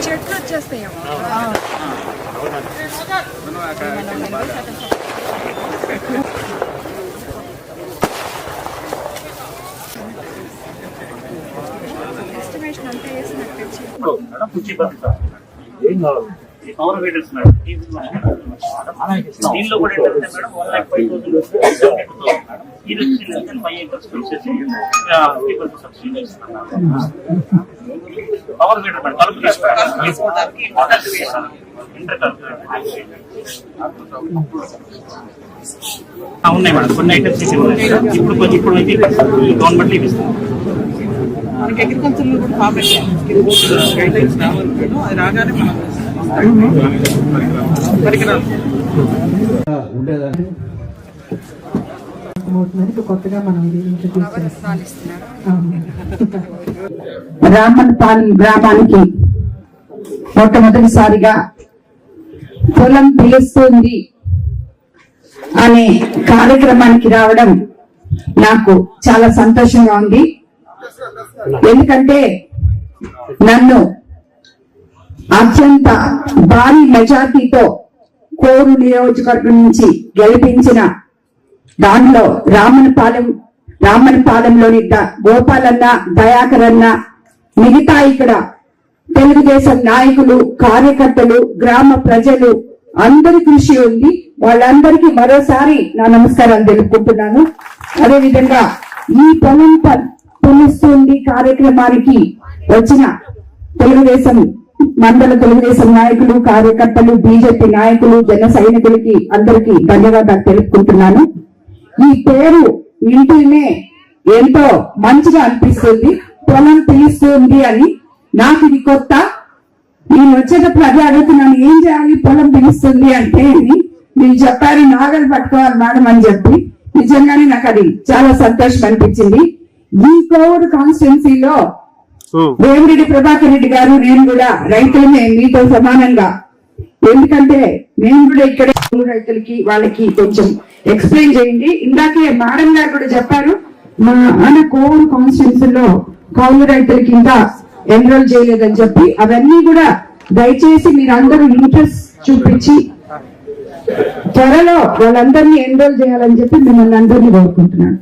చెట్లు వచ్చేస్తాయేమో. ఎస్టిమేషన్ అంతా వేసినట్టు పవర్ వీడర్స్ మేడం దీనిలో కూడా ఏంటంటే మేడం 1,05,000 ఈ రోజు 5 acres వచ్చేసి 50% సబ్సిడీ ఇస్తున్నాం. పవర్ వీడర్ మేడం కలుపు తీసుకోవడానికి ఉన్నాయి మేడం. కొన్ని ఐటమ్స్ ఇప్పుడు అయితే గవర్నమెంట్ ఇస్తున్నాం. మనకి అగ్రికల్చర్ లో కూడా గైడ్లైన్స్ రావాలి. అది రాగానే మనం కొత్తగా మనం రామన్పాలెం గ్రామానికి మొట్టమొదటిసారిగా పొలం పిలుస్తుంది అనే కార్యక్రమానికి రావడం నాకు చాలా సంతోషంగా ఉంది. ఎందుకంటే నన్ను అత్యంత భారీ మెజార్టీతో కోరు నియోజకవర్గం నుంచి గెలిపించిన దాంట్లో రామన్పాలెంలోని గోపాలన్న, దయాకర్ అన్న, మిగతా ఇక్కడ తెలుగుదేశం నాయకులు, కార్యకర్తలు, గ్రామ ప్రజలు అందరి కృషి ఉంది. వాళ్ళందరికీ మరోసారి నా నమస్కారాలు తెలుపుకుంటున్నాను. అదేవిధంగా ఈ పొలం పిలుస్తుంది కార్యక్రమానికి వచ్చిన తెలుగుదేశం నాయకులు, కార్యకర్తలు, బీజేపీ నాయకులు, జన సైనికులకి అందరికీ ధన్యవాదాలు తెలుపుకుంటున్నాను. ఈ పేరు వింటూనే ఎంతో మంచిగా అనిపిస్తుంది. పొలం పిలుస్తుంది అని నాకు ఇది కొత్త. నేను వచ్చేటప్పుడు అదే అడుగుతున్నాను, ఏం చేయాలి పొలం పిలుస్తుంది అంటే మీరు చెప్పారు నాగలు పట్టుకోవాలి మేడం అని చెప్పి. నిజంగానే నాకు అది చాలా సంతోషం అనిపించింది. ఈ కోవిడ్ కాన్స్టిట్యున్సీలో వేమిరెడ్డి ప్రభాకర్ రెడ్డి గారు, నేను కూడా రైతులమే మీతో సమానంగా. ఎందుకంటే నేను కూడా ఇక్కడ రైతులకి వాళ్ళకి కొంచెం ఎక్స్ప్లెయిన్ చేయండి. ఇందాకే మేడం గారు కూడా చెప్పారు, మన కోవిడ్ కాన్స్టిట్యున్సీలో కౌలు రైతులకి ఇంకా ఎన్రోల్ చేయలేదని చెప్పి. అవన్నీ కూడా దయచేసి మీరందరూ ఇంట్రెస్ట్ చూపించి త్వరలో వాళ్ళందరినీ ఎన్రోల్ చేయాలని చెప్పి మిమ్మల్ని అందరినీ కోరుకుంటున్నాను.